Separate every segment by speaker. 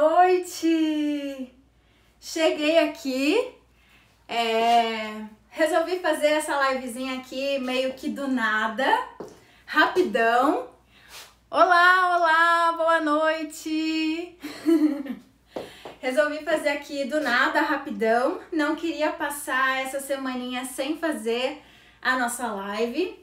Speaker 1: noite! Cheguei aqui, resolvi fazer essa livezinha aqui meio que do nada, rapidão. Olá, olá, boa noite! Resolvi fazer aqui do nada, rapidão, não queria passar essa semaninha sem fazer a nossa live.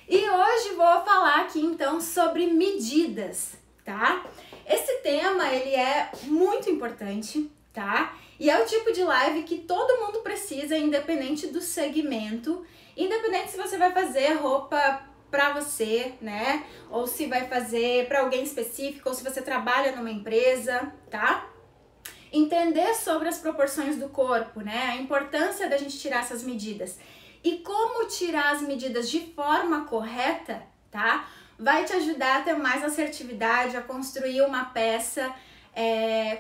Speaker 1: E hoje vou falar aqui então sobre medidas, tá? Esse tema ele é muito importante, tá? E é o tipo de live que todo mundo precisa, independente do segmento, independente se você vai fazer roupa pra você, né? Ou se vai fazer pra alguém específico, ou se você trabalha numa empresa, tá? Entender sobre as proporções do corpo, né? A importância da gente tirar essas medidas. E como tirar as medidas de forma correta, tá? Vai te ajudar a ter mais assertividade, a construir uma peça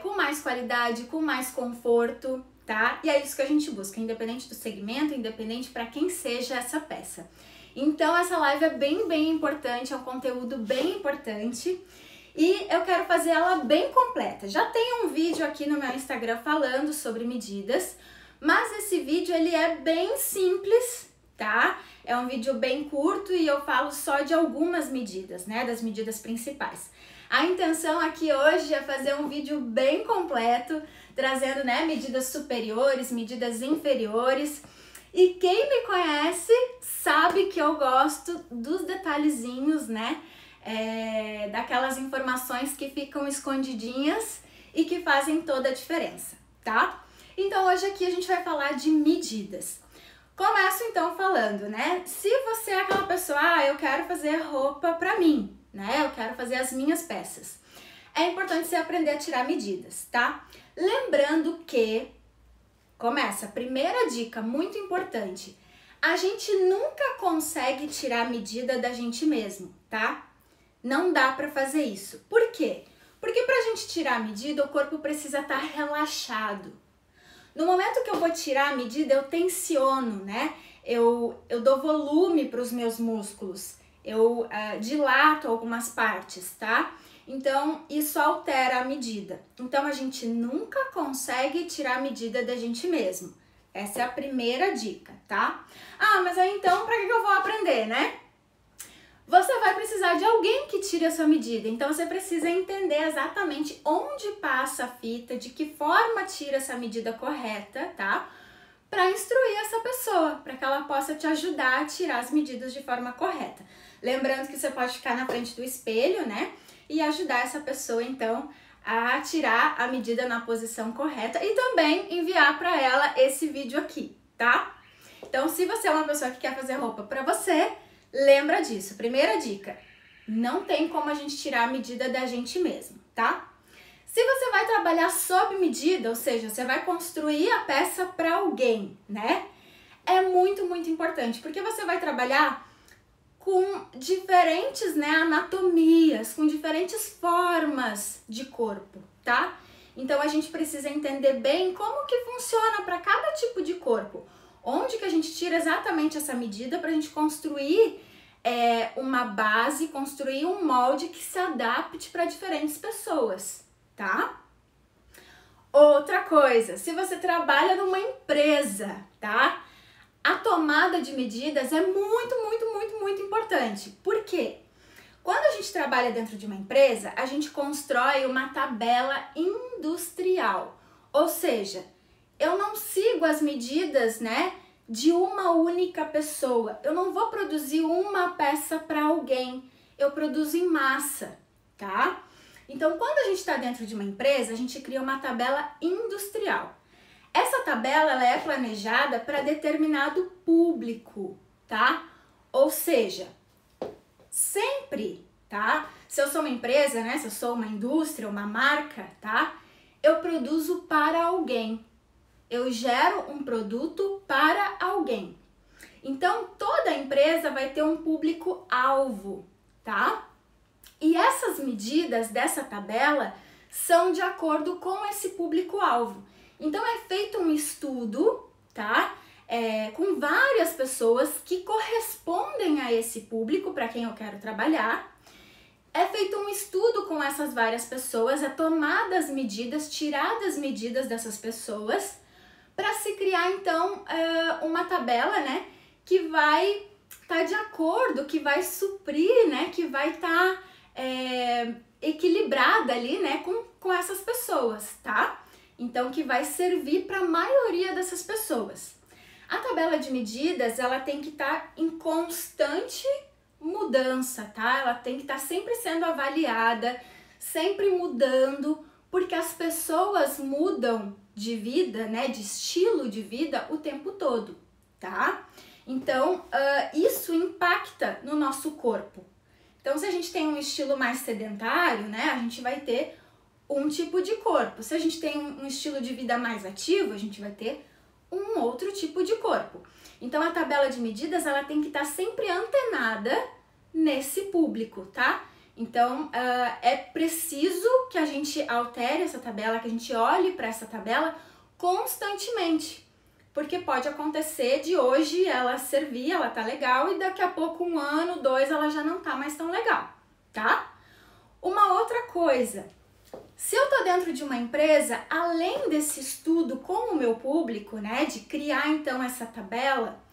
Speaker 1: com mais qualidade, com mais conforto, tá? E é isso que a gente busca, independente do segmento, independente para quem seja essa peça. Então essa live é bem importante, é um conteúdo bem importante e eu quero fazer ela bem completa. Já tem um vídeo aqui no meu Instagram falando sobre medidas, mas esse vídeo ele é bem simples, tá? É um vídeo bem curto e eu falo só de algumas medidas, né? Das medidas principais. A intenção aqui hoje é fazer um vídeo bem completo, trazendo, né, medidas superiores, medidas inferiores. E quem me conhece sabe que eu gosto dos detalhezinhos, né? Daquelas informações que ficam escondidinhas e que fazem toda a diferença, tá? Então hoje aqui a gente vai falar de medidas. Começo então falando, né? Se você é aquela pessoa, eu quero fazer roupa pra mim, né? Eu quero fazer as minhas peças. É importante você aprender a tirar medidas, tá? Lembrando que, começa, primeira dica muito importante, a gente nunca consegue tirar a medida da gente mesmo, tá? Não dá pra fazer isso. Por quê? Porque pra gente tirar a medida, o corpo precisa estar relaxado. No momento que eu vou tirar a medida, eu tensiono, né? Eu dou volume para os meus músculos, eu dilato algumas partes, tá? Então, isso altera a medida. Então, a gente nunca consegue tirar a medida da gente mesmo. Essa é a primeira dica, tá? Ah, mas aí então, para que eu vou aprender, né? Você vai precisar de alguém que tire a sua medida, então você precisa entender exatamente onde passa a fita, de que forma tira essa medida correta, tá? Para instruir essa pessoa, para que ela possa te ajudar a tirar as medidas de forma correta. Lembrando que você pode ficar na frente do espelho, né? E ajudar essa pessoa, então, a tirar a medida na posição correta e também enviar para ela esse vídeo aqui, tá? Então, se você é uma pessoa que quer fazer roupa para você, lembra disso. Primeira dica, não tem como a gente tirar a medida da gente mesmo, tá? Se você vai trabalhar sob medida, ou seja, você vai construir a peça para alguém, né? É muito importante, porque você vai trabalhar com diferentes, né, anatomias, com diferentes formas de corpo, tá? Então a gente precisa entender bem como que funciona para cada tipo de corpo. Onde que a gente tira exatamente essa medida para a gente construir uma base, construir um molde que se adapte para diferentes pessoas, tá? Outra coisa, se você trabalha numa empresa, tá? A tomada de medidas é muito importante. Por quê? Quando a gente trabalha dentro de uma empresa, a gente constrói uma tabela industrial, ou seja, eu não sigo as medidas, né, de uma única pessoa. Eu não vou produzir uma peça para alguém. Eu produzo em massa, tá? Então, quando a gente está dentro de uma empresa, a gente cria uma tabela industrial. Essa tabela ela é planejada para determinado público, tá? Ou seja, sempre, tá? Se eu sou uma empresa, né, se eu sou uma indústria, uma marca, tá? Eu produzo para alguém. Eu gero um produto para alguém. Então, toda empresa vai ter um público-alvo, tá? E essas medidas dessa tabela são de acordo com esse público-alvo. Então, é feito um estudo, tá? Com várias pessoas que correspondem a esse público para quem eu quero trabalhar. É feito um estudo com essas várias pessoas, é tomada as medidas, tiradas as medidas dessas pessoas, para se criar então uma tabela, né, que vai estar de acordo, que vai suprir, né, que vai estar equilibrada ali, né, com essas pessoas, tá? Então, que vai servir para a maioria dessas pessoas. A tabela de medidas, ela tem que estar em constante mudança, tá? Ela tem que estar sempre sendo avaliada, sempre mudando, porque as pessoas mudam de vida, né, de estilo de vida o tempo todo, tá? Então, isso impacta no nosso corpo. Então, se a gente tem um estilo mais sedentário, né, a gente vai ter um tipo de corpo. Se a gente tem um estilo de vida mais ativo, a gente vai ter um outro tipo de corpo. Então, a tabela de medidas, ela tem que estar sempre antenada nesse público, tá? Então, é preciso que a gente altere essa tabela, que a gente olhe para essa tabela constantemente. Porque pode acontecer de hoje ela servir, ela tá legal, e daqui a pouco, 1 ano, 2, ela já não tá mais tão legal, tá? Uma outra coisa, se eu tô dentro de uma empresa, além desse estudo com o meu público, né, de criar então essa tabela,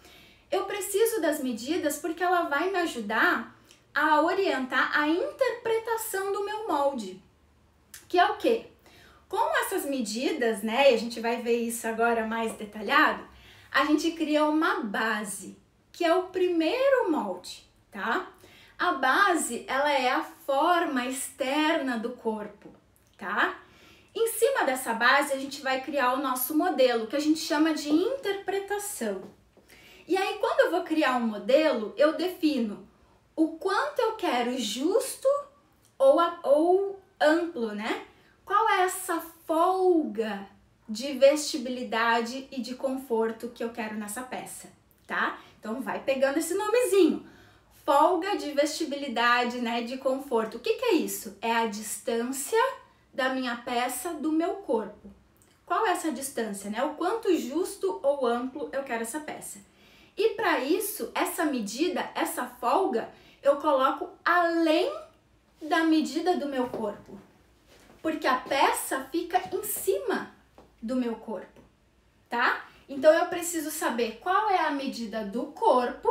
Speaker 1: eu preciso das medidas porque ela vai me ajudar a orientar a interpretação do meu molde. Que é o quê? Com essas medidas, né, e a gente vai ver isso agora mais detalhado, a gente cria uma base, que é o primeiro molde, tá? A base, ela é a forma externa do corpo, tá? Em cima dessa base, a gente vai criar o nosso modelo, que a gente chama de interpretação. E aí, quando eu vou criar um modelo, eu defino o quanto eu quero justo ou amplo, né? Qual é essa folga de vestibilidade e de conforto que eu quero nessa peça, tá? Então, vai pegando esse nomezinho. Folga de vestibilidade, né, de conforto. O que que é isso? É a distância da minha peça do meu corpo. Qual é essa distância, né? O quanto justo ou amplo eu quero essa peça. E para isso, essa medida, essa folga, eu coloco além da medida do meu corpo. Porque a peça fica em cima do meu corpo, tá? Então eu preciso saber qual é a medida do corpo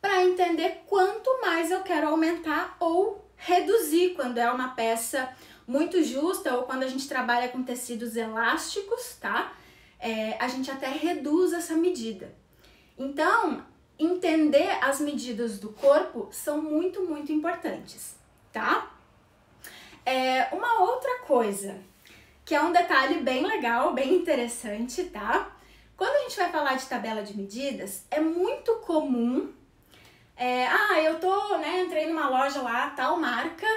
Speaker 1: para entender quanto mais eu quero aumentar ou reduzir quando é uma peça muito justa ou quando a gente trabalha com tecidos elásticos, tá? A gente até reduz essa medida. Então, entender as medidas do corpo são muito, muito importantes, tá? Uma outra coisa, que é um detalhe bem legal, bem interessante, tá? Quando a gente vai falar de tabela de medidas, é muito comum, entrei numa loja lá, tal marca,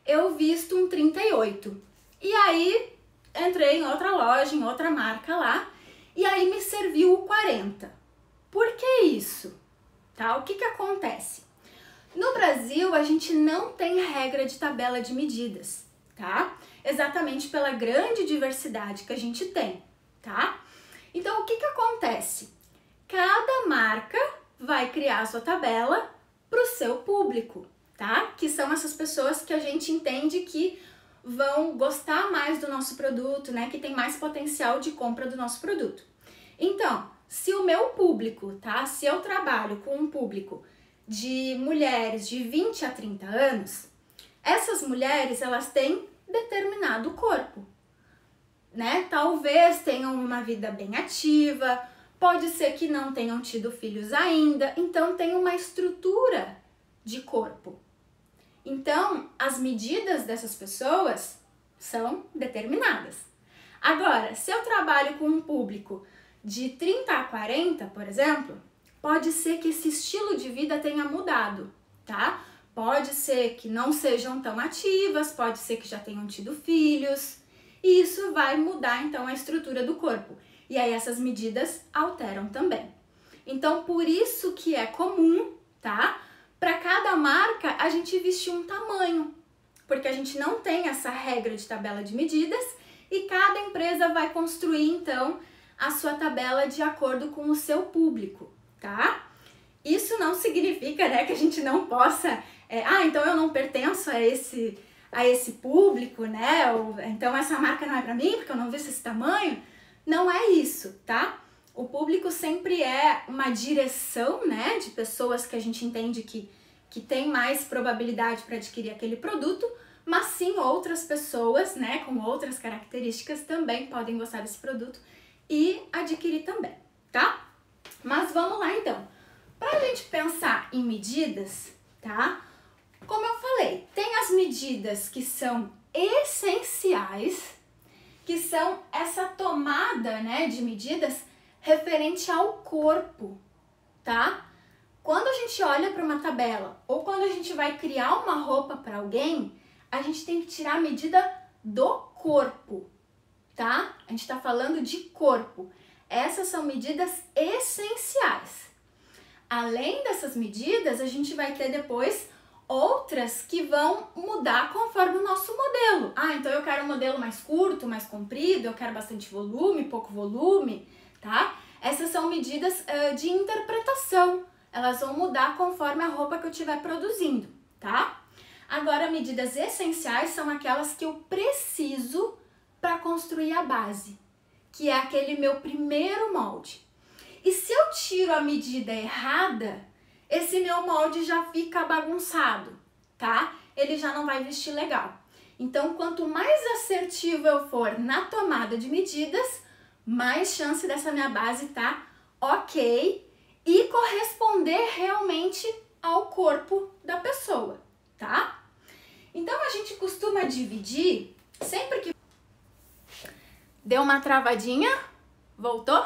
Speaker 1: eu visto um 38. E aí, entrei em outra loja, em outra marca lá, e aí me serviu o 40. Por que isso? Tá? O que que acontece? No Brasil, a gente não tem regra de tabela de medidas, tá? Exatamente pela grande diversidade que a gente tem, tá? Então, o que que acontece? Cada marca vai criar a sua tabela para o seu público, tá? Que são essas pessoas que a gente entende que vão gostar mais do nosso produto, né? Que tem mais potencial de compra do nosso produto. Então, se o meu público, tá? Se eu trabalho com um público de mulheres de 20 a 30 anos, essas mulheres, elas têm determinado corpo, né? Talvez tenham uma vida bem ativa, pode ser que não tenham tido filhos ainda, então tem uma estrutura de corpo. Então, as medidas dessas pessoas são determinadas. Agora, se eu trabalho com um público de 30 a 40, por exemplo, pode ser que esse estilo de vida tenha mudado, tá? Pode ser que não sejam tão ativas, pode ser que já tenham tido filhos, e isso vai mudar então a estrutura do corpo. E aí essas medidas alteram também. Então, por isso que é comum, tá? Para cada marca a gente vestir um tamanho, porque a gente não tem essa regra de tabela de medidas e cada empresa vai construir então a sua tabela de acordo com o seu público, tá? Isso não significa, né, que a gente não possa então eu não pertenço a esse público, né? Ou, então essa marca não é pra mim, porque eu não visto esse tamanho. Não é isso, tá? O público sempre é uma direção, né, de pessoas que a gente entende que tem mais probabilidade para adquirir aquele produto, mas sim outras pessoas, né, com outras características também podem gostar desse produto e adquirir também, tá? Mas vamos lá então. Para a gente pensar em medidas, tá? Como eu falei, tem as medidas que são essenciais, que são essa tomada, né, de medidas referente ao corpo, tá? Quando a gente olha para uma tabela ou quando a gente vai criar uma roupa para alguém, a gente tem que tirar a medida do corpo, tá? A gente tá falando de corpo. Essas são medidas essenciais. Além dessas medidas, a gente vai ter depois outras que vão mudar conforme o nosso modelo. Então eu quero um modelo mais curto, mais comprido, eu quero bastante volume, pouco volume, tá? Essas são medidas de interpretação. Elas vão mudar conforme a roupa que eu estiver produzindo, tá? Agora, medidas essenciais são aquelas que eu preciso para construir a base, que é aquele meu primeiro molde. E se eu tiro a medida errada, esse meu molde já fica bagunçado, tá? Ele já não vai vestir legal. Então, quanto mais assertivo eu for na tomada de medidas, mais chance dessa minha base tá ok e corresponder realmente ao corpo da pessoa, tá? Então, a gente costuma dividir, sempre que... Deu uma travadinha? Voltou?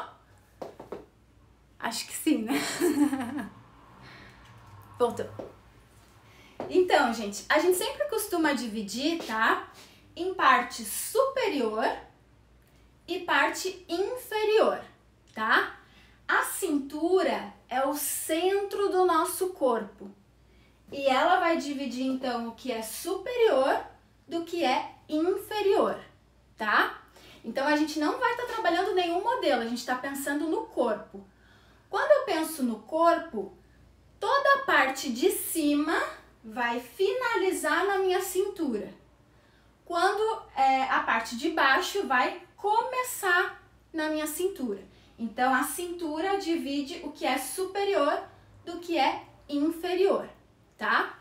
Speaker 1: Acho que sim, né? Voltou. Então, gente, a gente sempre costuma dividir, tá? Em parte superior e parte inferior, tá? A cintura é o centro do nosso corpo. E ela vai dividir, então, o que é superior do que é inferior, tá? Então, a gente não vai estar trabalhando nenhum modelo, a gente está pensando no corpo. Quando eu penso no corpo, toda a parte de cima vai finalizar na minha cintura. Quando a parte de baixo vai começar na minha cintura. Então, a cintura divide o que é superior do que é inferior, tá?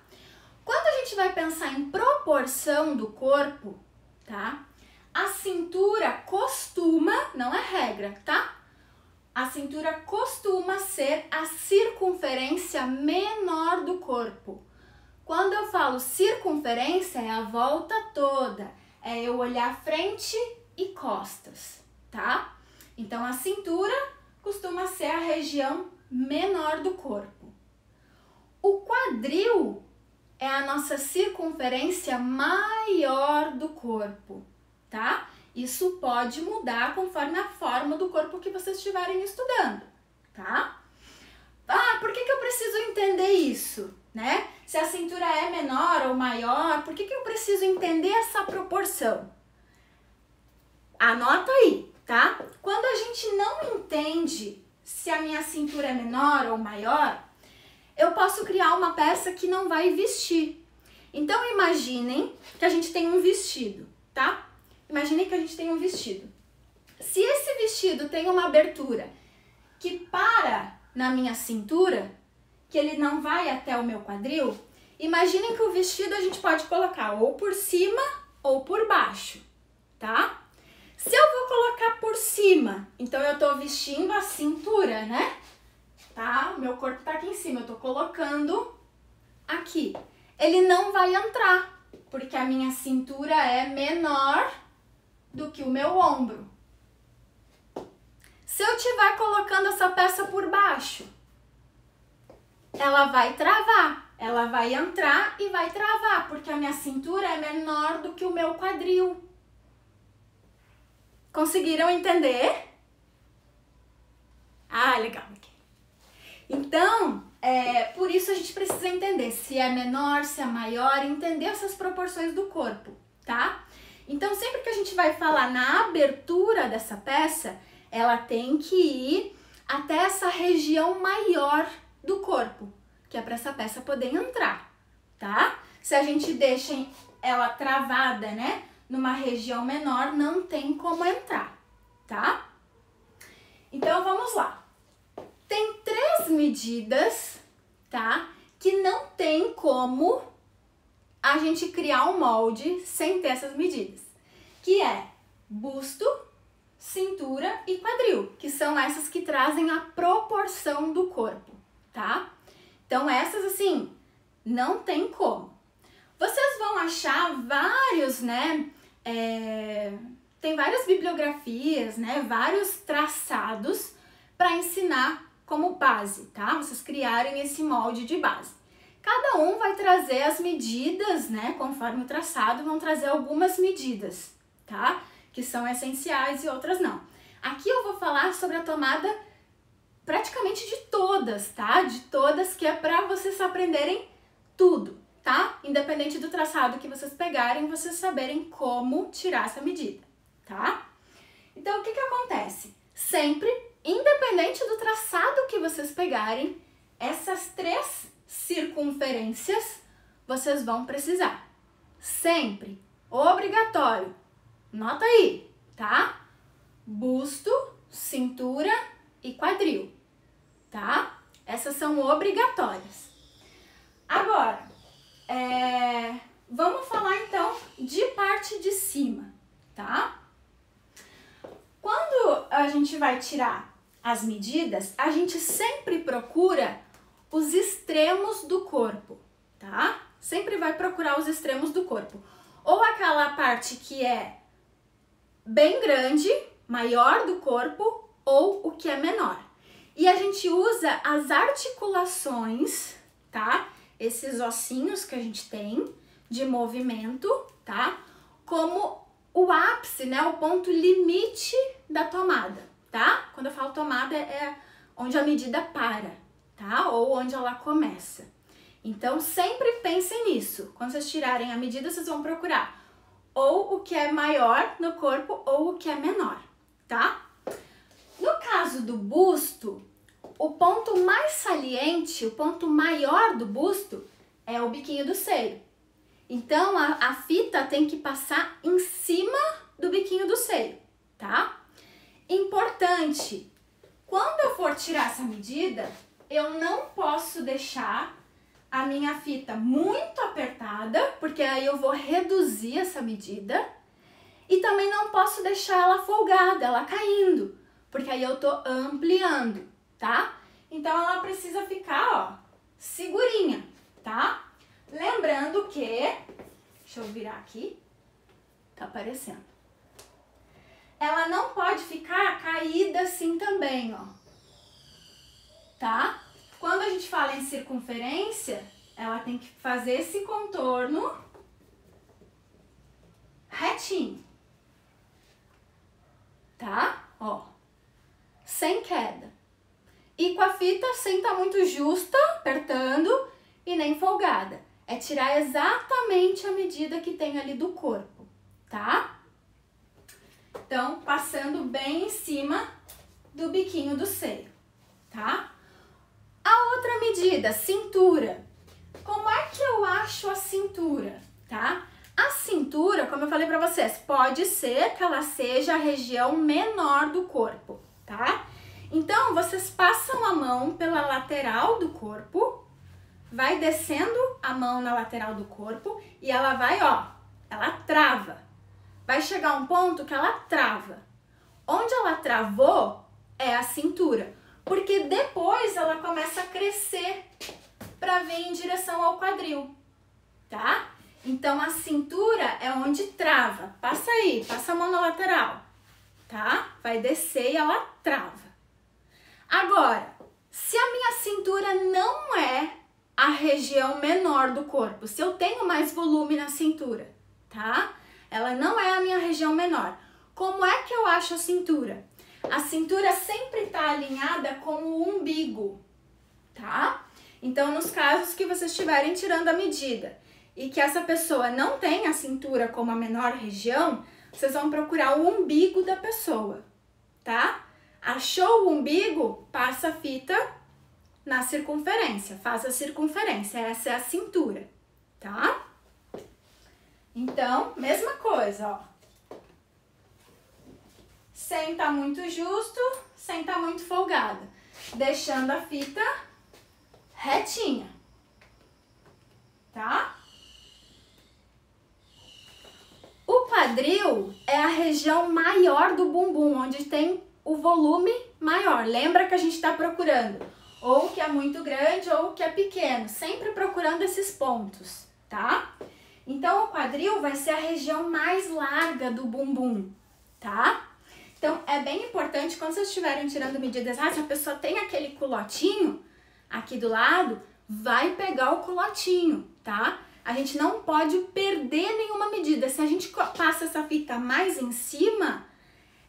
Speaker 1: Quando a gente vai pensar em proporção do corpo, tá? A cintura costuma, não é regra, tá? A cintura costuma ser a circunferência menor do corpo. Quando eu falo circunferência, é a volta toda, é eu olhar frente e costas, tá? Então, a cintura costuma ser a região menor do corpo. O quadril é a nossa circunferência maior do corpo, tá? Isso pode mudar conforme a forma do corpo que vocês estiverem estudando, tá? Por que eu preciso entender isso, né? Se a cintura é menor ou maior, por que eu preciso entender essa proporção? Anota aí, tá? Quando a gente não entende se a minha cintura é menor ou maior, eu posso criar uma peça que não vai vestir. Então, imaginem que a gente tem um vestido, tá? Imaginem que a gente tem um vestido. Se esse vestido tem uma abertura que para na minha cintura, que ele não vai até o meu quadril, imaginem que o vestido a gente pode colocar ou por cima ou por baixo, tá? Se eu vou colocar por cima, então eu tô vestindo a cintura, né? Tá? O meu corpo tá aqui em cima, eu tô colocando aqui. Ele não vai entrar, porque a minha cintura é menor do que o meu ombro. Se eu estiver colocando essa peça por baixo, ela vai travar, ela vai entrar e vai travar, porque a minha cintura é menor do que o meu quadril. Conseguiram entender? Legal. Então, por isso a gente precisa entender se é menor, se é maior, entender essas proporções do corpo, tá? Então, sempre que a gente vai falar na abertura dessa peça, ela tem que ir até essa região maior do corpo, que é para essa peça poder entrar, tá? Se a gente deixa ela travada, né, numa região menor, não tem como entrar, tá? Então, vamos lá. Tem 3 medidas, tá? Que não tem como a gente criar um molde sem ter essas medidas. Que é busto, cintura e quadril, que são essas que trazem a proporção do corpo, tá? Então, essas, assim, não tem como. Vocês vão achar vários, né? Tem várias bibliografias, né? Vários traçados para ensinar como base, tá? Vocês criarem esse molde de base. Cada um vai trazer as medidas, né? Conforme o traçado, vão trazer algumas medidas, tá? Que são essenciais e outras não. Aqui eu vou falar sobre a tomada praticamente de todas, tá? De todas, que é para vocês aprenderem tudo, tá? Independente do traçado que vocês pegarem, vocês saberem como tirar essa medida, tá? Então, o que acontece? Sempre, independente do traçado que vocês pegarem, essas 3 circunferências vocês vão precisar. Sempre. Obrigatório. Nota aí, tá? Busto, cintura e quadril, tá? Essas são obrigatórias. Agora, vamos falar então de parte de cima, tá? Quando a gente vai tirar as medidas, a gente sempre procura os extremos do corpo, tá? Sempre vai procurar os extremos do corpo. Ou aquela parte que é bem grande, maior do corpo, ou o que é menor. E a gente usa as articulações, tá? Esses ossinhos que a gente tem de movimento, tá? Como o ápice, né? O ponto limite da tomada, tá? Quando eu falo tomada, é onde a medida para, tá? Ou onde ela começa. Então, sempre pensem nisso. Quando vocês tirarem a medida, vocês vão procurar ou o que é maior no corpo ou o que é menor, tá? No caso do busto, o ponto mais saliente, o ponto maior do busto é o biquinho do seio. Então, a fita tem que passar em cima do biquinho do seio, tá? Importante, quando eu for tirar essa medida, eu não posso deixar a minha fita muito apertada, porque aí eu vou reduzir essa medida. E também não posso deixar ela folgada, ela caindo, porque aí eu tô ampliando, tá? Então, ela precisa ficar, ó, segurinha, tá? Lembrando que, deixa eu virar aqui, tá aparecendo. Ela não pode ficar caída assim também, ó, tá? Quando a gente fala em circunferência, ela tem que fazer esse contorno retinho, tá? Ó, sem queda. E com a fita sem estar muito justa, apertando, e nem folgada. É tirar exatamente a medida que tem ali do corpo, tá? Então, passando bem em cima do biquinho do seio, tá? A outra medida, cintura. Como é que eu acho a cintura, tá? A cintura, como eu falei pra vocês, pode ser que ela seja a região menor do corpo, tá? Então, vocês passam a mão pela lateral do corpo, vai descendo a mão na lateral do corpo e ela vai, ó, ela trava. Vai chegar um ponto que ela trava. Onde ela travou é a cintura, porque depois ela começa a crescer para vir em direção ao quadril, tá? Então, a cintura é onde trava. Passa aí, passa a mão na lateral, tá? Vai descer e ela trava. Agora, se a minha cintura não é a região menor do corpo, se eu tenho mais volume na cintura, tá? Ela não é a minha região menor. Como é que eu acho a cintura? A cintura sempre tá alinhada com o umbigo, tá? Então, nos casos que vocês estiverem tirando a medida e que essa pessoa não tem a cintura como a menor região, vocês vão procurar o umbigo da pessoa, tá? Achou o umbigo? Passa a fita na circunferência, faz a circunferência, essa é a cintura, tá? Então, mesma coisa, ó. Sem tá muito justo, sem tá muito folgada. Deixando a fita retinha, tá? O quadril é a região maior do bumbum, onde tem o volume maior. Lembra que a gente tá procurando ou que é muito grande ou que é pequeno, sempre procurando esses pontos, tá? Então, o quadril vai ser a região mais larga do bumbum, tá? Então, é bem importante, quando vocês estiverem tirando medidas, se a pessoa tem aquele culotinho aqui do lado, vai pegar o culotinho, tá? A gente não pode perder nenhuma medida. Se a gente passa essa fita mais em cima,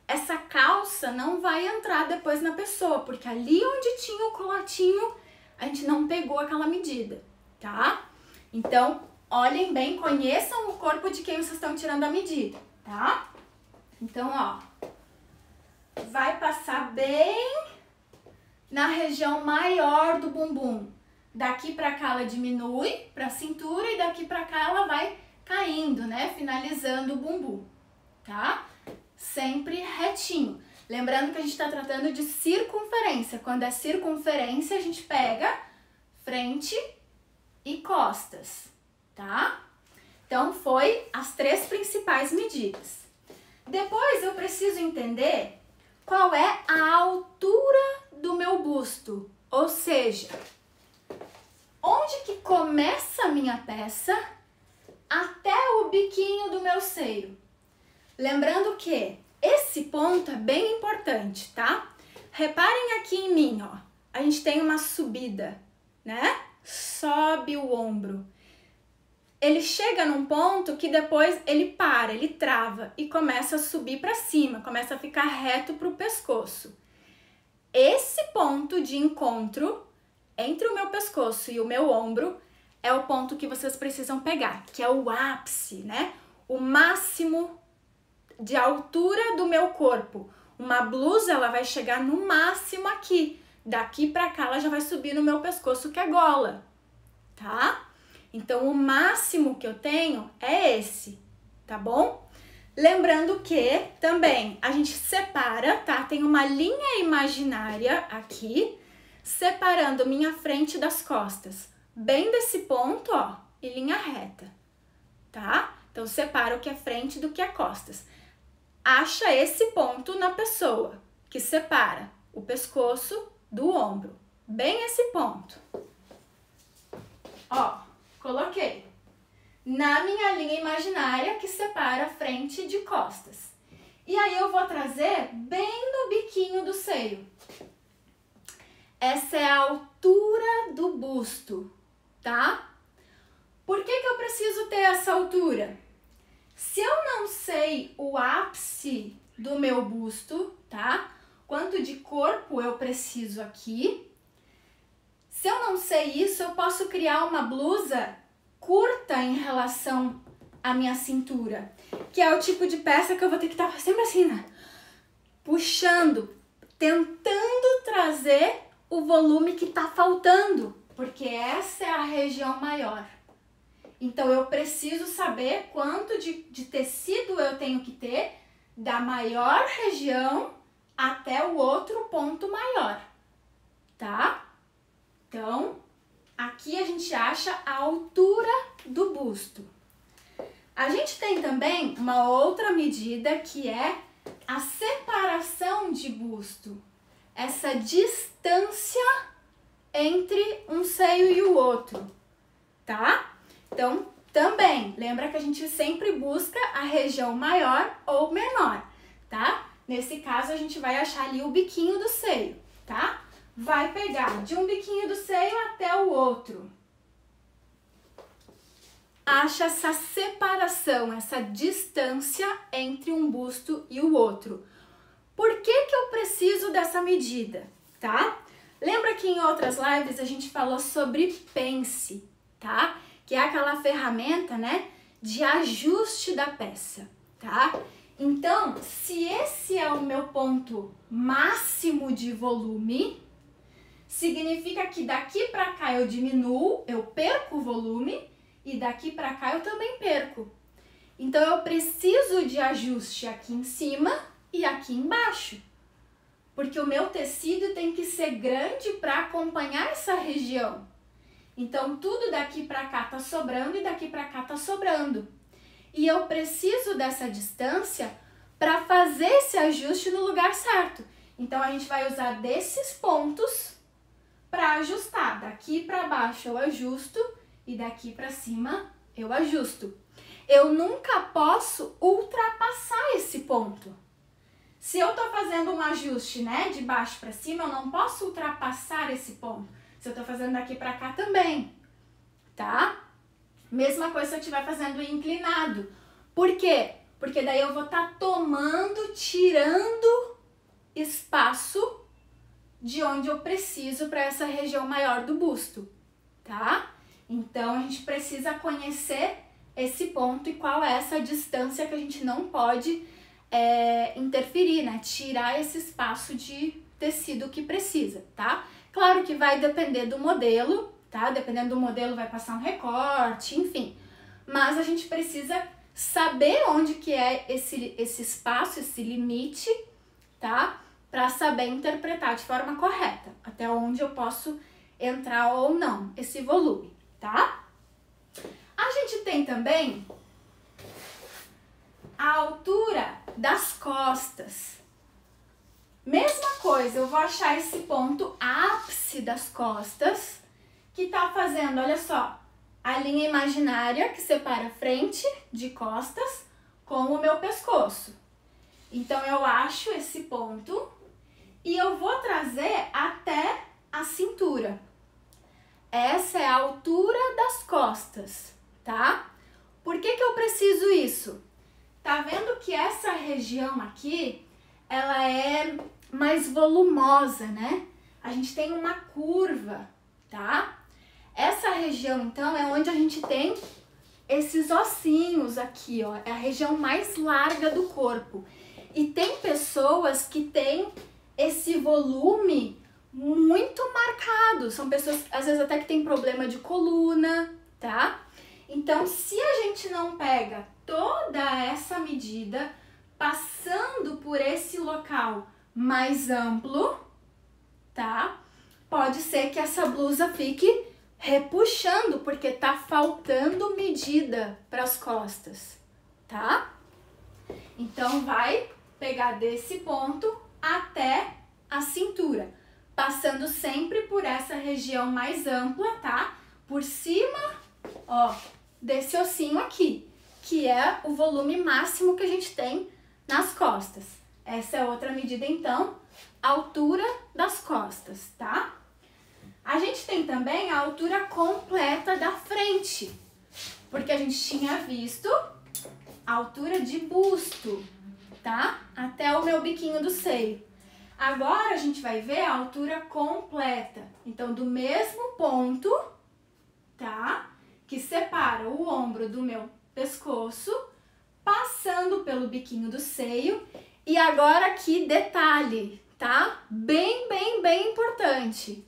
Speaker 1: essa calça não vai entrar depois na pessoa, porque ali onde tinha o culotinho, a gente não pegou aquela medida, tá? Então, olhem bem, conheçam o corpo de quem vocês estão tirando a medida, tá? Então, ó, vai passar bem na região maior do bumbum. Daqui pra cá ela diminui pra cintura e daqui pra cá ela vai caindo, né? Finalizando o bumbum, tá? Sempre retinho. Lembrando que a gente tá tratando de circunferência. Quando é circunferência, a gente pega frente e costas, tá? Então, foi as 3 principais medidas. Depois, eu preciso entender qual é a altura do meu busto, ou seja, onde que começa a minha peça até o biquinho do meu seio. Lembrando que esse ponto é bem importante, tá? Reparem aqui em mim, ó. A gente tem uma subida, né? Sobe o ombro. Ele chega num ponto que depois ele para, ele trava e começa a subir para cima, começa a ficar reto pro pescoço. Esse ponto de encontro entre o meu pescoço e o meu ombro é o ponto que vocês precisam pegar, que é o ápice, né? O máximo de altura do meu corpo. Uma blusa, ela vai chegar no máximo aqui. Daqui pra cá, ela já vai subir no meu pescoço, que é gola, tá? Então, o máximo que eu tenho é esse, tá bom? Lembrando que também a gente separa, tá? Tem uma linha imaginária aqui, separando minha frente das costas. Bem desse ponto, ó, e linha reta, tá? Então, separa o que é frente do que é costas. Acha esse ponto na pessoa, que separa o pescoço do ombro. Bem esse ponto. Ó, coloquei na minha linha imaginária que separa frente de costas. E aí eu vou trazer bem no biquinho do seio. Essa é a altura do busto, tá? Por que que eu preciso ter essa altura? Se eu não sei o ápice do meu busto, tá? Quanto de corpo eu preciso aqui. Se eu não sei isso, eu posso criar uma blusa curta em relação à minha cintura, que é o tipo de peça que eu vou ter que estar sempre assim, né? Puxando, tentando trazer o volume que tá faltando, porque essa é a região maior. Então, eu preciso saber quanto de tecido eu tenho que ter da maior região até o outro ponto maior, tá? Então, aqui a gente acha a altura do busto. A gente tem também uma outra medida que é a separação de busto. Essa distância entre um seio e o outro, tá? Então, também, lembra que a gente sempre busca a região maior ou menor, tá? Nesse caso, a gente vai achar ali o biquinho do seio, tá? Vai pegar de um biquinho do seio até o outro. Acha essa separação, essa distância entre um busto e o outro. Por que que eu preciso dessa medida, tá? Lembra que em outras lives a gente falou sobre pence, tá? Que é aquela ferramenta, né, de ajuste da peça, tá? Então, se esse é o meu ponto máximo de volume, significa que daqui pra cá eu diminuo, eu perco o volume, e daqui pra cá eu também perco. Então eu preciso de ajuste aqui em cima e aqui embaixo. Porque o meu tecido tem que ser grande para acompanhar essa região. Então tudo daqui pra cá tá sobrando e daqui pra cá tá sobrando. E eu preciso dessa distância para fazer esse ajuste no lugar certo. Então a gente vai usar desses pontos para ajustar. Daqui para baixo eu ajusto e daqui para cima eu ajusto. Eu nunca posso ultrapassar esse ponto. Se eu tô fazendo um ajuste, né, de baixo para cima, eu não posso ultrapassar esse ponto. Se eu tô fazendo daqui para cá também, tá? Mesma coisa se eu estiver fazendo inclinado. Por quê? Porque daí eu vou estar tirando espaço de onde eu preciso para essa região maior do busto, tá? Então a gente precisa conhecer esse ponto e qual é essa distância que a gente não pode interferir, né? Tirar esse espaço de tecido que precisa, tá? Claro que vai depender do modelo, tá? Dependendo do modelo vai passar um recorte, enfim. Mas a gente precisa saber onde que é esse espaço, esse limite, tá? Para saber interpretar de forma correta, até onde eu posso entrar ou não esse volume, tá? A gente tem também a altura das costas. Mesma coisa, eu vou achar esse ponto ápice das costas, que tá fazendo, olha só, a linha imaginária que separa frente de costas com o meu pescoço. Então eu acho esse ponto e eu vou trazer até a cintura. Essa é a altura das costas, tá? Por que que eu preciso isso? Tá vendo que essa região aqui, ela é mais volumosa, né? A gente tem uma curva, tá? Essa região, então, é onde a gente tem esses ossinhos aqui, ó. É a região mais larga do corpo. E tem pessoas que têm esse volume muito marcado. São pessoas, às vezes, até que tem problema de coluna, tá? Então, se a gente não pega toda essa medida, passando por esse local mais amplo, tá? Pode ser que essa blusa fique repuxando, porque tá faltando medida para as costas, tá? Então, vai pegar desse ponto até a cintura, passando sempre por essa região mais ampla, tá? Por cima, ó, desse ossinho aqui, que é o volume máximo que a gente tem nas costas. Essa é outra medida, então, altura das costas, tá? A gente tem também a altura completa da frente, porque a gente tinha visto a altura de busto, tá? Até o meu biquinho do seio. Agora a gente vai ver a altura completa. Então, do mesmo ponto, tá? Que separa o ombro do meu pescoço, passando pelo biquinho do seio. E agora aqui, detalhe, tá? Bem importante.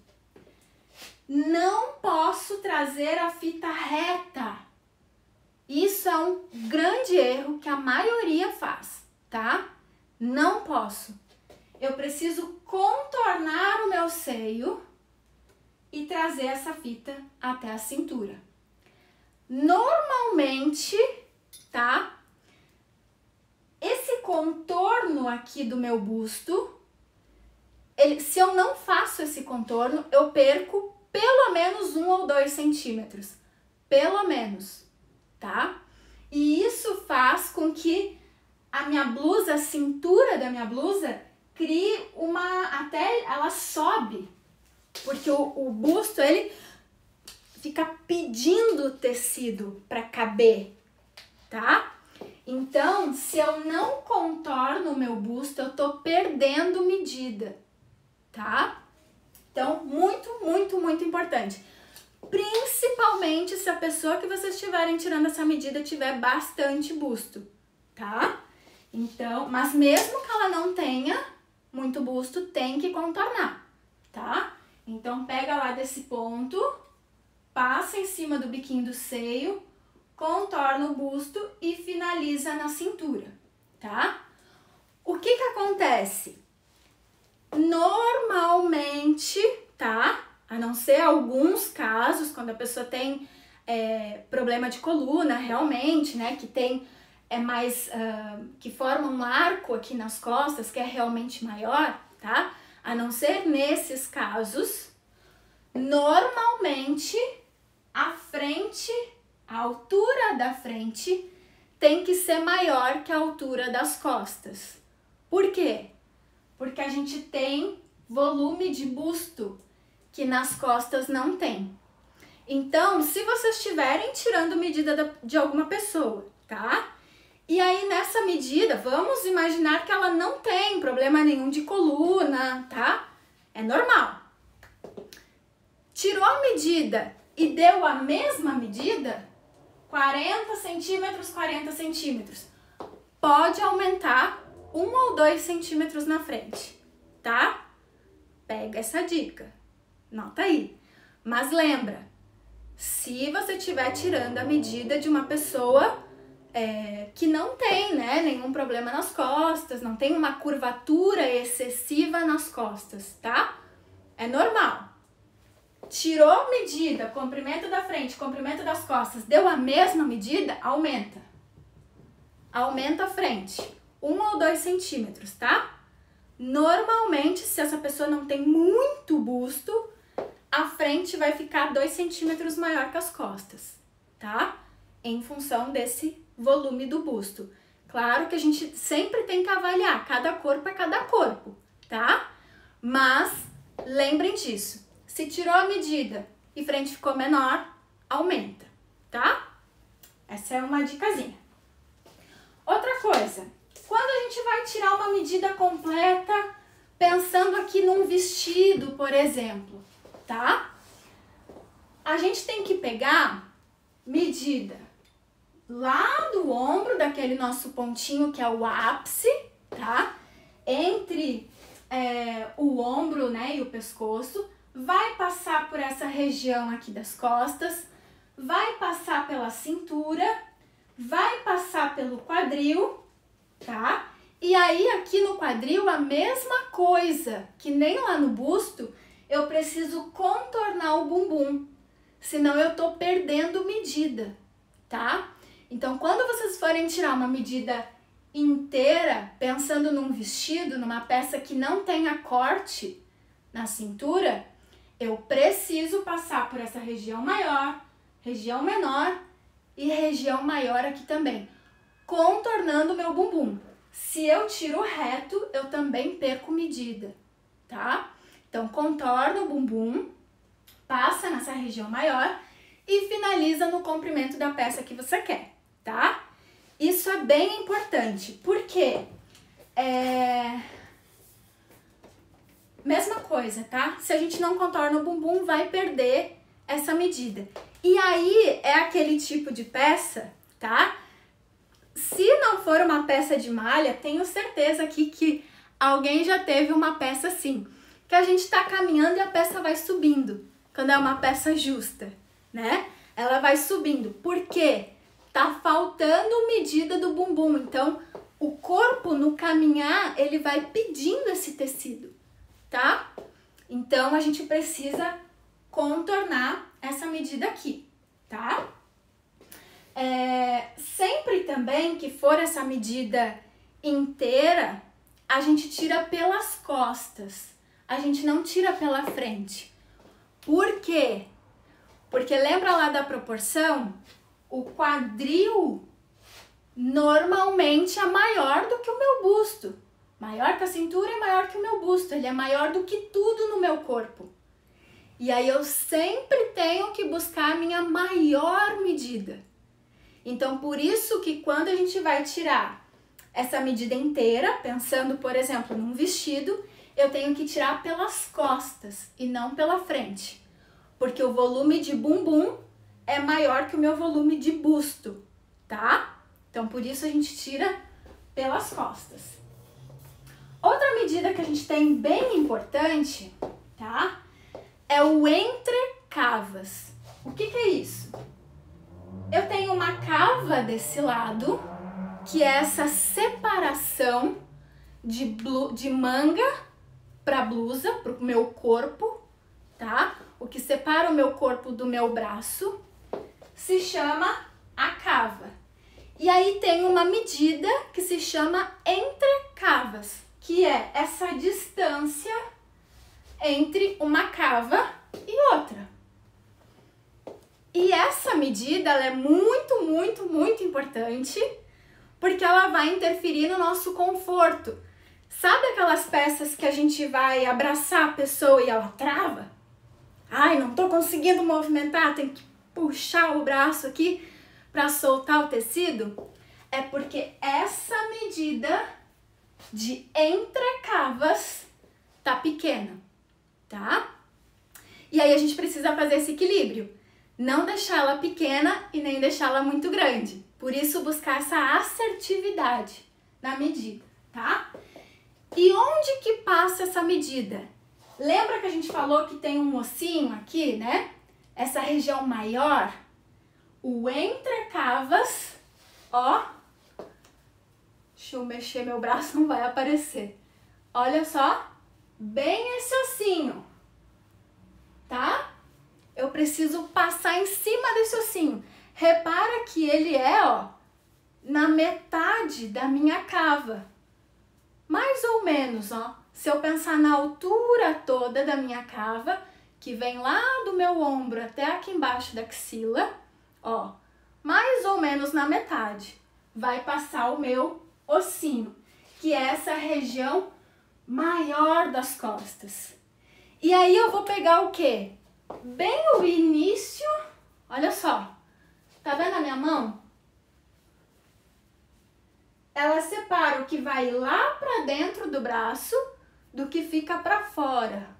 Speaker 1: Não posso trazer a fita reta. Isso é um grande erro que a maioria faz, tá? Não posso. Eu preciso contornar o meu seio e trazer essa fita até a cintura. Normalmente, tá? Esse contorno aqui do meu busto, se eu não faço esse contorno, eu perco pelo menos 1 ou 2 centímetros. Pelo menos, tá? E isso faz com que a minha blusa, a cintura da minha blusa, crie até ela sobe. Porque o busto, ele fica pedindo tecido para caber, tá? Então, se eu não contorno o meu busto, eu tô perdendo medida, tá? Então, muito importante. Principalmente se a pessoa que vocês estiverem tirando essa medida tiver bastante busto, tá? Então, mas mesmo que ela não tenha muito busto, tem que contornar, tá? Então, pega lá desse ponto passa em cima do biquinho do seio, contorna o busto e finaliza na cintura, tá? O que que acontece? Normalmente, tá? A não ser alguns casos, quando a pessoa tem problema de coluna, realmente, né? Que tem que forma um arco aqui nas costas, que é realmente maior, tá? A não ser nesses casos, normalmente a altura da frente tem que ser maior que a altura das costas. Por quê? Porque a gente tem volume de busto que nas costas não tem. Então, se vocês estiverem tirando medida de alguma pessoa, tá? E aí, nessa medida, vamos imaginar que ela não tem problema nenhum de coluna, tá? É normal. Tirou a medida e deu a mesma medida, 40 centímetros, 40 centímetros. Pode aumentar 1 ou 2 centímetros na frente, tá? Pega essa dica, nota aí. Mas lembra, se você estiver tirando a medida de uma pessoa que não tem, né, nenhum problema nas costas, não tem uma curvatura excessiva nas costas, tá? É normal. Tirou medida, comprimento da frente, comprimento das costas, deu a mesma medida, aumenta. Aumenta a frente, 1 ou 2 centímetros, tá? Normalmente, se essa pessoa não tem muito busto, a frente vai ficar 2 centímetros maior que as costas, tá? Em função desse volume do busto. Claro que a gente sempre tem que avaliar, cada corpo é cada corpo, tá? Mas lembrem disso. Se tirou a medida e frente ficou menor, aumenta, tá? Essa é uma dicasinha. Outra coisa, quando a gente vai tirar uma medida completa, pensando aqui num vestido, por exemplo, tá? A gente tem que pegar medida lá do ombro, daquele nosso pontinho que é o ápice, tá? Entre o ombro, né, e o pescoço, vai passar por essa região aqui das costas, vai passar pela cintura, vai passar pelo quadril, tá? E aí aqui no quadril a mesma coisa, que nem lá no busto, eu preciso contornar o bumbum, senão eu tô perdendo medida, tá? Então quando vocês forem tirar uma medida inteira, pensando num vestido, numa peça que não tenha corte na cintura, eu preciso passar por essa região maior, região menor e região maior aqui também, contornando o meu bumbum. Se eu tiro reto, eu também perco medida, tá? Então, contorna o bumbum, passa nessa região maior e finaliza no comprimento da peça que você quer, tá? Isso é bem importante, porque mesma coisa, tá? Se a gente não contorna o bumbum, vai perder essa medida. E aí, é aquele tipo de peça, tá? Se não for uma peça de malha, tenho certeza aqui que alguém já teve uma peça assim, que a gente tá caminhando e a peça vai subindo, quando é uma peça justa, né? Ela vai subindo, por quê? Tá faltando medida do bumbum, então o corpo no caminhar, ele vai pedindo esse tecido, tá? Então a gente precisa contornar essa medida aqui, tá? Sempre também que for essa medida inteira, a gente tira pelas costas, a gente não tira pela frente. Por quê? Porque lembra lá da proporção? O quadril normalmente é maior do que o meu busto. Maior que a cintura e maior que o meu busto. Ele é maior do que tudo no meu corpo. E aí eu sempre tenho que buscar a minha maior medida. Então, por isso que quando a gente vai tirar essa medida inteira, pensando, por exemplo, num vestido, eu tenho que tirar pelas costas e não pela frente. Porque o volume de bumbum é maior que o meu volume de busto, tá? Então, por isso a gente tira pelas costas. Outra medida que a gente tem bem importante, tá? É o entrecavas. O que que é isso? Eu tenho uma cava desse lado, que é essa separação de manga para blusa, pro meu corpo, tá? O que separa o meu corpo do meu braço se chama a cava. E aí tem uma medida que se chama entrecavas, que é essa distância entre uma cava e outra. E essa medida ela é muito, muito, muito importante, porque ela vai interferir no nosso conforto. Sabe aquelas peças que a gente vai abraçar a pessoa e ela trava? Ai, não tô conseguindo movimentar, tem que puxar o braço aqui para soltar o tecido? É porque essa medida de entrecavas tá pequena, tá? E aí a gente precisa fazer esse equilíbrio. Não deixar ela pequena e nem deixá-la muito grande. Por isso, buscar essa assertividade na medida, tá? E onde que passa essa medida? Lembra que a gente falou que tem um ossinho aqui, né? Essa região maior, o entrecavas, ó. Deixa eu mexer, meu braço não vai aparecer. Olha só, bem esse ossinho, tá? Eu preciso passar em cima desse ossinho. Repara que ele é, ó, na metade da minha cava. Mais ou menos, ó. Se eu pensar na altura toda da minha cava, que vem lá do meu ombro até aqui embaixo da axila, ó, mais ou menos na metade, vai passar o meu ossinho, que é essa região maior das costas. E aí eu vou pegar o quê? Bem o início, olha só, tá vendo a minha mão? Ela separa o que vai lá pra dentro do braço do que fica pra fora.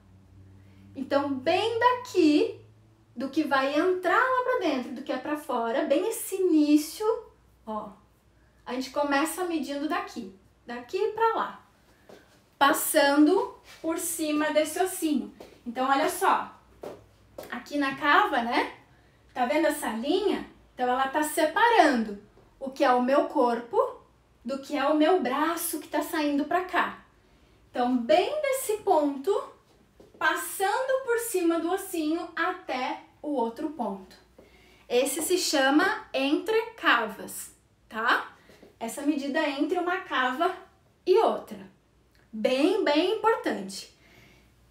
Speaker 1: Então, bem daqui, do que vai entrar lá pra dentro, do que é pra fora, bem esse início, ó, a gente começa medindo daqui pra lá, passando por cima desse ossinho. Então, olha só. Aqui na cava, né? Tá vendo essa linha? Então, ela tá separando o que é o meu corpo do que é o meu braço que tá saindo pra cá. Então, bem desse ponto, passando por cima do ossinho até o outro ponto. Esse se chama entrecavas, tá? Essa medida entre uma cava e outra. Bem, bem importante.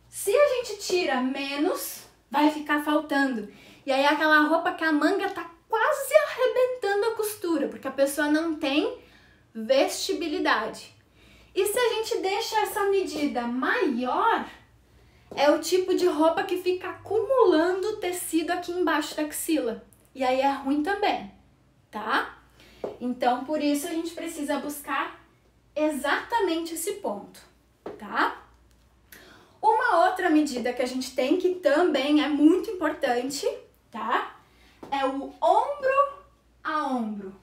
Speaker 1: Se a gente tira menos, vai ficar faltando. E aí aquela roupa que a manga tá quase arrebentando a costura, porque a pessoa não tem vestibilidade. E se a gente deixa essa medida maior, é o tipo de roupa que fica acumulando tecido aqui embaixo da axila. E aí é ruim também, tá? Então, por isso a gente precisa buscar exatamente esse ponto, tá? Uma outra medida que a gente tem, que também é muito importante, tá? É o ombro a ombro,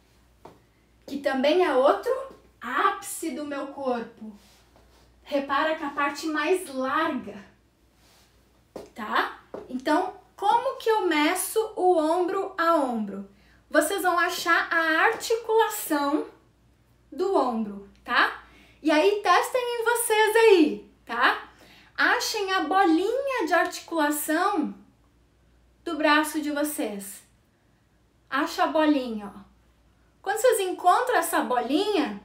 Speaker 1: que também é outro ápice do meu corpo. Repara que a parte mais larga, tá? Então, como que eu meço o ombro a ombro? Vocês vão achar a articulação do ombro, tá? E aí, testem em vocês aí, tá? Achem a bolinha de articulação do braço de vocês. Acha a bolinha, ó. Quando vocês encontram essa bolinha,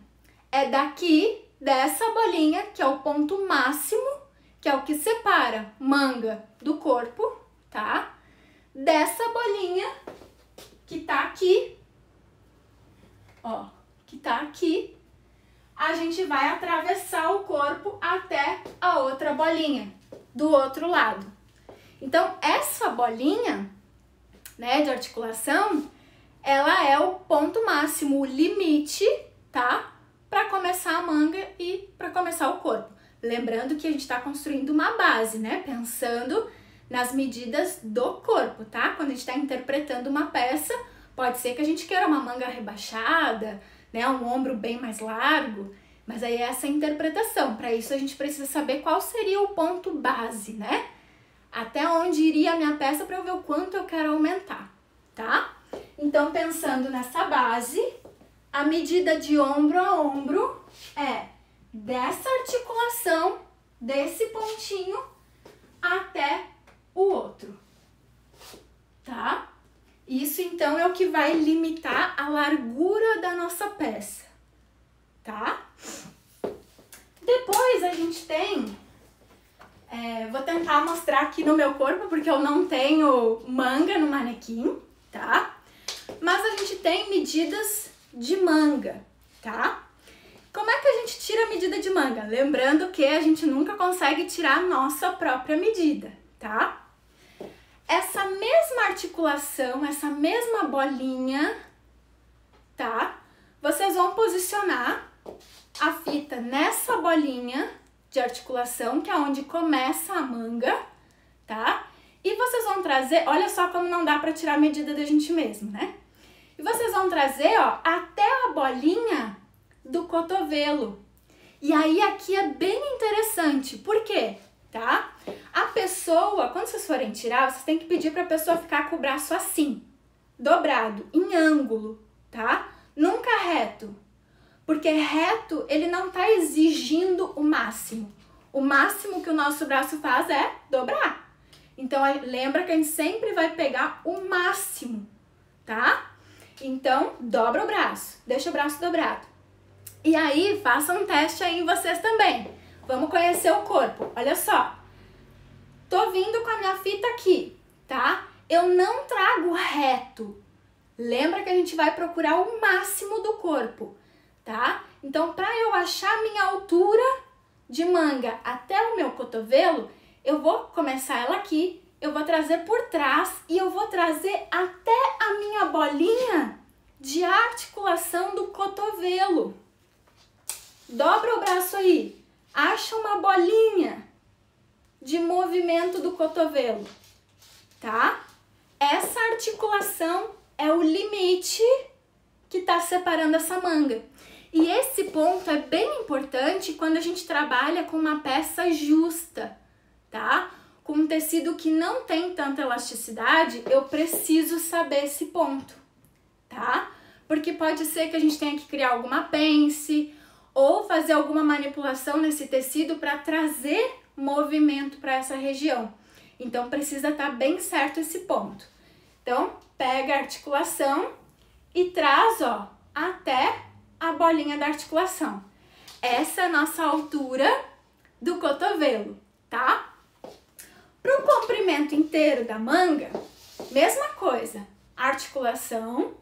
Speaker 1: é daqui, dessa bolinha, que é o ponto máximo, que é o que separa manga do corpo, tá? Dessa bolinha que tá aqui, ó, que tá aqui, a gente vai atravessar o corpo até a outra bolinha, do outro lado. Então, essa bolinha, né, de articulação, ela é o ponto máximo, o limite, tá? Para começar a manga e para começar o corpo. Lembrando que a gente está construindo uma base, né? Pensando nas medidas do corpo, tá? Quando a gente está interpretando uma peça, pode ser que a gente queira uma manga rebaixada, né? Um ombro bem mais largo, mas aí é essa interpretação. Para isso a gente precisa saber qual seria o ponto base, né? Até onde iria a minha peça para eu ver o quanto eu quero aumentar, tá? Então, pensando nessa base, a medida de ombro a ombro é dessa articulação, desse pontinho até o outro, tá? Isso, então, é o que vai limitar a largura da nossa peça, tá? Depois, a gente tem... vou tentar mostrar aqui no meu corpo, porque eu não tenho manga no manequim, tá? Mas a gente tem medidas de manga, tá? Como é que a gente tira a medida de manga? Lembrando que a gente nunca consegue tirar a nossa própria medida, tá? Essa mesma articulação, essa mesma bolinha, tá? Vocês vão posicionar a fita nessa bolinha de articulação, que é onde começa a manga, tá? E vocês vão trazer, olha só como não dá pra tirar a medida da gente mesmo, né? E vocês vão trazer, ó, até a bolinha do cotovelo. E aí aqui é bem interessante, por quê? Tá? A pessoa, quando vocês forem tirar, vocês têm que pedir pra pessoa ficar com o braço assim, dobrado, em ângulo, tá? Nunca reto. Porque reto, ele não tá exigindo o máximo. O máximo que o nosso braço faz é dobrar. Então, lembra que a gente sempre vai pegar o máximo, tá? Então, dobra o braço, deixa o braço dobrado. E aí, façam um teste aí em vocês também. Vamos conhecer o corpo. Olha só. Tô vindo com a minha fita aqui, tá? Eu não trago reto. Lembra que a gente vai procurar o máximo do corpo, tá? Então, para eu achar a minha altura de manga até o meu cotovelo, eu vou começar ela aqui, eu vou trazer por trás e eu vou trazer até a minha bolinha de articulação do cotovelo. Dobra o braço aí, acha uma bolinha de movimento do cotovelo, tá? Essa articulação é o limite que tá separando essa manga. E esse ponto é bem importante quando a gente trabalha com uma peça justa, tá? Com um tecido que não tem tanta elasticidade, eu preciso saber esse ponto, tá? Porque pode ser que a gente tenha que criar alguma pence ou fazer alguma manipulação nesse tecido para trazer movimento para essa região. Então, precisa estar bem certo esse ponto. Então, pega a articulação e traz, ó, até a bolinha da articulação. Essa é a nossa altura do cotovelo, tá? Para o comprimento inteiro da manga, mesma coisa. Articulação,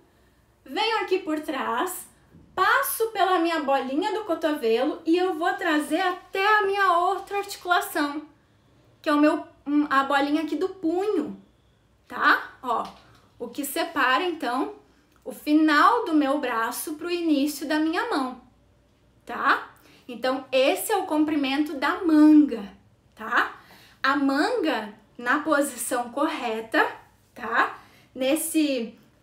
Speaker 1: venho aqui por trás, passo pela minha bolinha do cotovelo e eu vou trazer até a minha outra articulação, que é a bolinha aqui do punho, tá? Ó, o que separa, então, o final do meu braço para o início da minha mão, tá? Então, esse é o comprimento da manga, tá? A manga na posição correta, tá?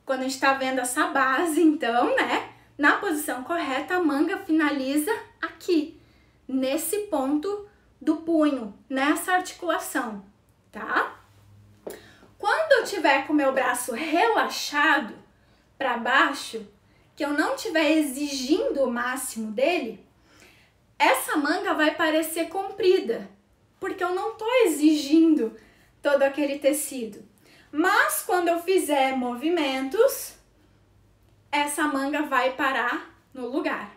Speaker 1: Quando a gente tá vendo essa base, então, né? Na posição correta, a manga finaliza aqui, nesse ponto do punho, nessa articulação, tá? Quando eu tiver com o meu braço relaxado para baixo, que eu não estiver exigindo o máximo dele, essa manga vai parecer comprida, porque eu não tô exigindo todo aquele tecido. Mas quando eu fizer movimentos, essa manga vai parar no lugar,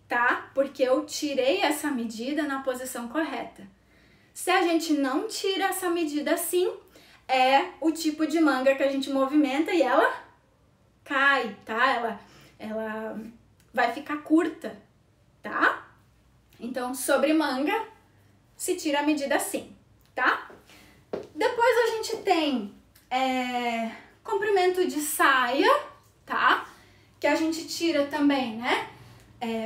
Speaker 1: tá? Porque eu tirei essa medida na posição correta. Se a gente não tira essa medida assim, é o tipo de manga que a gente movimenta e ela cai, tá? Ela vai ficar curta, tá? Então, sobre manga, se tira a medida assim, tá? Depois a gente tem comprimento de saia, tá? Que a gente tira também, né?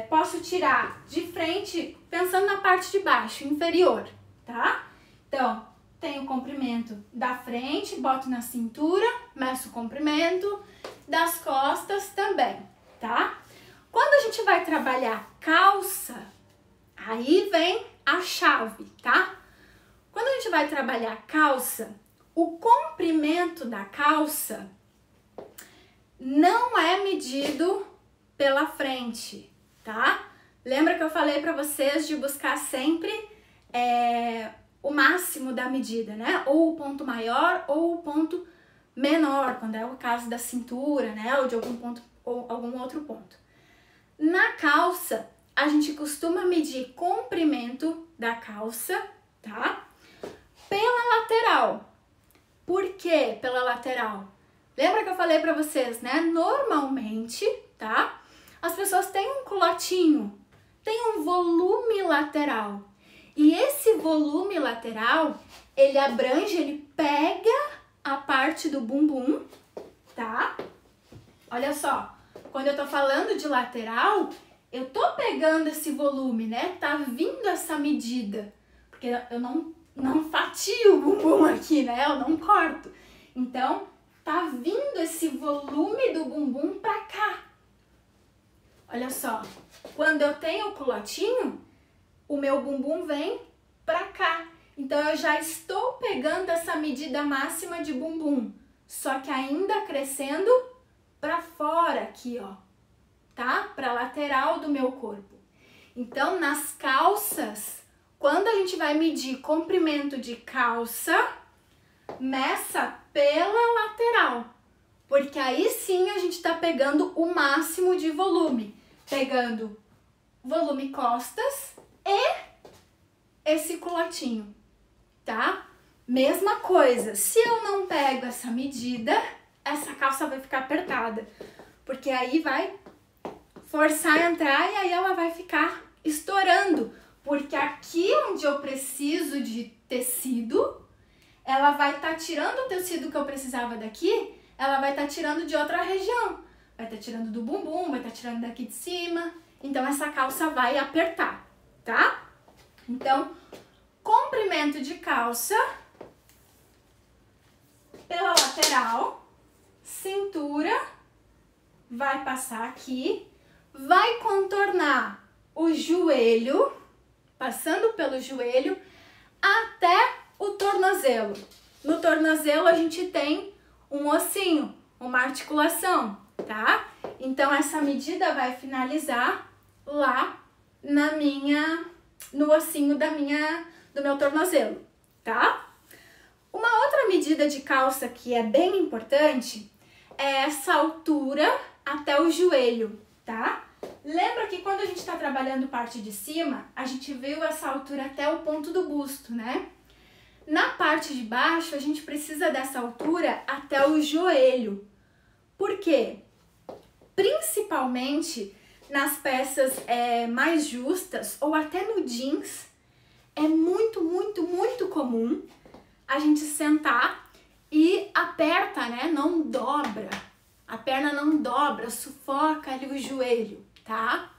Speaker 1: Posso tirar de frente, pensando na parte de baixo, inferior, tá? Então, tenho o comprimento da frente, boto na cintura, meço o comprimento, das costas também, tá? Quando a gente vai trabalhar calça, aí vem a chave, tá? Quando a gente vai trabalhar a calça, o comprimento da calça não é medido pela frente, tá? Lembra que eu falei para vocês de buscar sempre o máximo da medida, né? Ou o ponto maior ou o ponto menor, quando é o caso da cintura, né? Ou de algum ponto ou algum outro ponto. Na calça, a gente costuma medir comprimento da calça, tá? Pela lateral. Por que pela lateral? Lembra que eu falei pra vocês, né? Normalmente, tá? As pessoas têm um culotinho, tem um volume lateral. E esse volume lateral, ele abrange, ele pega a parte do bumbum, tá? Olha só, quando eu tô falando de lateral, eu tô pegando esse volume, né? Tá vindo essa medida, porque eu não fatio o bumbum aqui, né? Eu não corto. Então, tá vindo esse volume do bumbum pra cá. Olha só, quando eu tenho o culotinho, o meu bumbum vem pra cá. Então, eu já estou pegando essa medida máxima de bumbum, só que ainda crescendo pra fora aqui, ó, tá? Pra lateral do meu corpo. Então, nas calças, quando a gente vai medir comprimento de calça, meça pela lateral, porque aí sim a gente tá pegando o máximo de volume, pegando volume costas e esse culotinho, tá? Mesma coisa, se eu não pego essa medida, essa calça vai ficar apertada, porque aí vai forçar a entrar e aí ela vai ficar estourando, porque aqui onde eu preciso de tecido, ela vai estar tirando o tecido que eu precisava daqui, ela vai estar tirando de outra região, vai estar tirando do bumbum, vai estar tirando daqui de cima, então essa calça vai apertar, tá? Então, comprimento de calça pela lateral, cintura, vai passar aqui, vai contornar o joelho, passando pelo joelho, até o tornozelo. No tornozelo a gente tem um ossinho, uma articulação, tá? Então essa medida vai finalizar lá no ossinho do meu tornozelo, tá? Uma outra medida de calça que é bem importante é essa altura até o joelho, tá? Lembra que quando a gente está trabalhando parte de cima, a gente viu essa altura até o ponto do busto, né? Na parte de baixo, a gente precisa dessa altura até o joelho. Por quê? Principalmente nas peças mais justas ou até no jeans, é muito, muito, muito comum a gente sentar e aperta, né? Não dobra. A perna não dobra, sufoca ali o joelho, tá?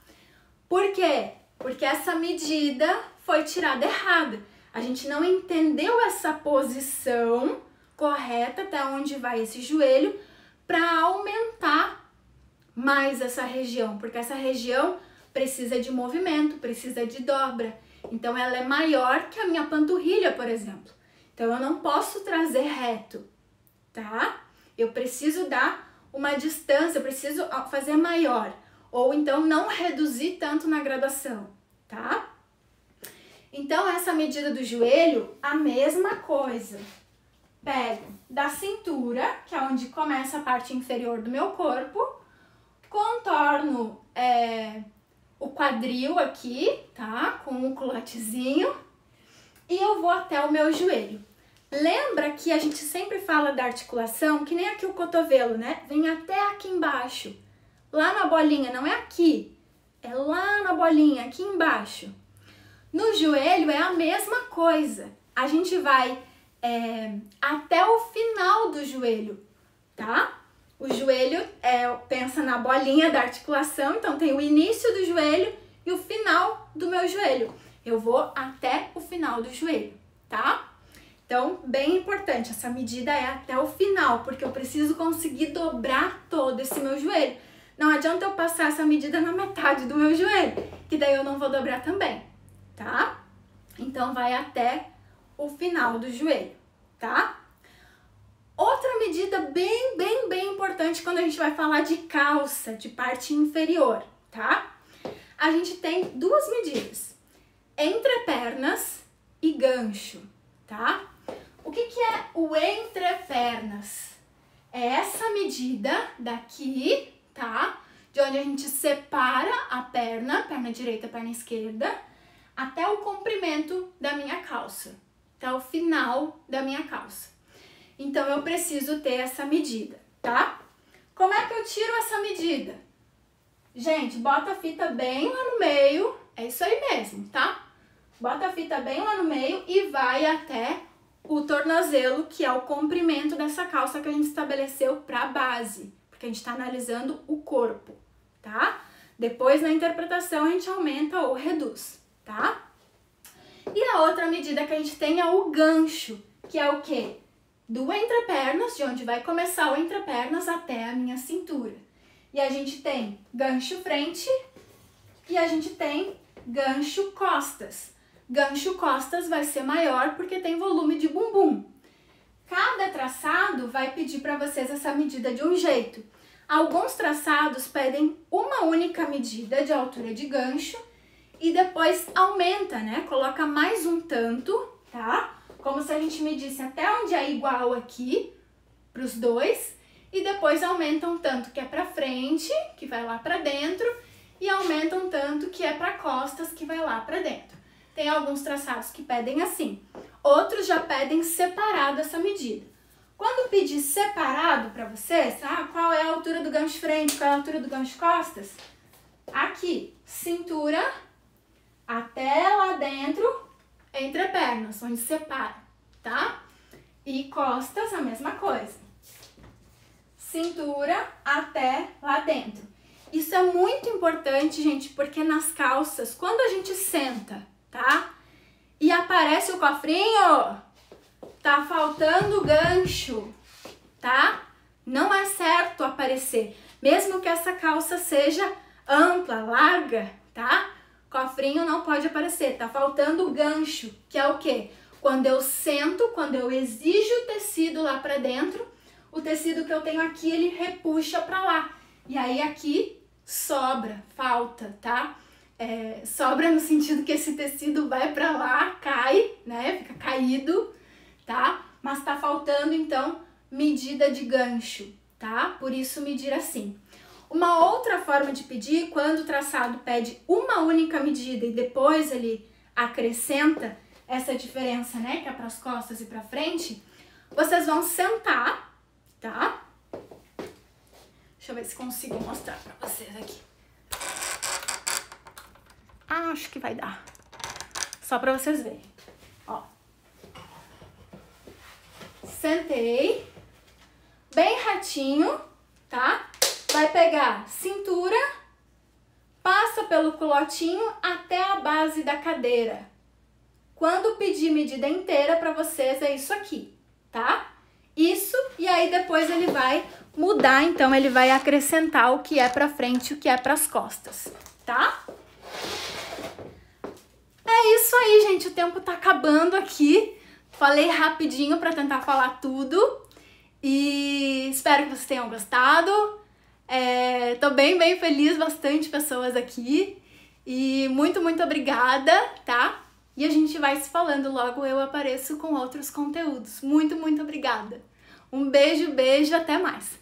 Speaker 1: Por quê? Porque essa medida foi tirada errada. A gente não entendeu essa posição correta até onde vai esse joelho para aumentar mais essa região, porque essa região precisa de movimento, precisa de dobra. Então ela é maior que a minha panturrilha, por exemplo. Então eu não posso trazer reto, tá? Eu preciso dar uma distância, eu preciso fazer maior, ou então não reduzir tanto na graduação, tá? Então essa medida do joelho, a mesma coisa. Pego da cintura, que é onde começa a parte inferior do meu corpo, contorno o quadril aqui, tá? Com o culotezinho, e eu vou até o meu joelho. Lembra que a gente sempre fala da articulação, que nem aqui o cotovelo, né? Vem até aqui embaixo, lá na bolinha, não é aqui, é lá na bolinha, aqui embaixo. No joelho é a mesma coisa, a gente vai até o final do joelho, tá? O joelho pensa na bolinha da articulação, então tem o início do joelho e o final do meu joelho. Eu vou até o final do joelho, tá? Então, bem importante, essa medida é até o final, porque eu preciso conseguir dobrar todo esse meu joelho. Não adianta eu passar essa medida na metade do meu joelho, que daí eu não vou dobrar também, tá? Então, vai até o final do joelho, tá? Outra medida bem importante quando a gente vai falar de calça, de parte inferior, tá? A gente tem duas medidas, entrepernas e gancho, tá? O que é o entrepernas? É essa medida daqui, tá? De onde a gente separa a perna direita, perna esquerda, até o comprimento da minha calça, até o final da minha calça. Então, eu preciso ter essa medida, tá? Como é que eu tiro essa medida? Gente, bota a fita bem lá no meio, é isso aí mesmo, tá? Bota a fita bem lá no meio e vai até o tornozelo, que é o comprimento dessa calça que a gente estabeleceu para base, porque a gente está analisando o corpo, tá? Depois, na interpretação, a gente aumenta ou reduz, tá? E a outra medida que a gente tem é o gancho, que é o quê? Do entrepernas, de onde vai começar o entrepernas até a minha cintura. E a gente tem gancho frente e a gente tem gancho costas. Gancho costas vai ser maior porque tem volume de bumbum. Cada traçado vai pedir para vocês essa medida de um jeito. Alguns traçados pedem uma única medida de altura de gancho e depois aumenta, né? Coloca mais um tanto, tá? Como se a gente medisse até onde é igual aqui, para os dois, e depois aumenta um tanto que é para frente, que vai lá para dentro, e aumenta um tanto que é para costas, que vai lá para dentro. Tem alguns traçados que pedem assim, outros já pedem separado essa medida. Quando pedir separado para vocês, qual é a altura do gancho frente, qual é a altura do gancho costas? Aqui, cintura até lá dentro, entrepernas, onde separa, tá? E costas, a mesma coisa. Cintura até lá dentro. Isso é muito importante, gente, porque nas calças, quando a gente senta, tá? E aparece o cofrinho, tá faltando gancho, tá? Não é certo aparecer, mesmo que essa calça seja ampla, larga, tá? Cofrinho não pode aparecer, tá faltando gancho, que é o quê? Quando eu sento, quando eu exijo o tecido lá pra dentro, o tecido que eu tenho aqui, ele repuxa pra lá. E aí aqui sobra, falta, tá? Sobra no sentido que esse tecido vai pra lá, cai, né? Fica caído, tá? Mas tá faltando, então, medida de gancho, tá? Por isso medir assim. Uma outra forma de pedir, quando o traçado pede uma única medida e depois ele acrescenta essa diferença, né, que é para as costas e para frente, vocês vão sentar, tá? Deixa eu ver se consigo mostrar para vocês aqui. Acho que vai dar. Só para vocês verem. Ó. Sentei, bem retinho, tá? Vai pegar cintura, passa pelo culotinho até a base da cadeira. Quando pedir medida inteira para vocês, é isso aqui, tá? Isso, e aí depois ele vai mudar, então ele vai acrescentar o que é para frente e o que é para as costas, tá? É isso aí, gente, o tempo tá acabando aqui. Falei rapidinho para tentar falar tudo e espero que vocês tenham gostado. Tô bem feliz, bastante pessoas aqui e muito obrigada, tá? E a gente vai se falando, logo eu apareço com outros conteúdos. Muito obrigada. Um beijo, até mais!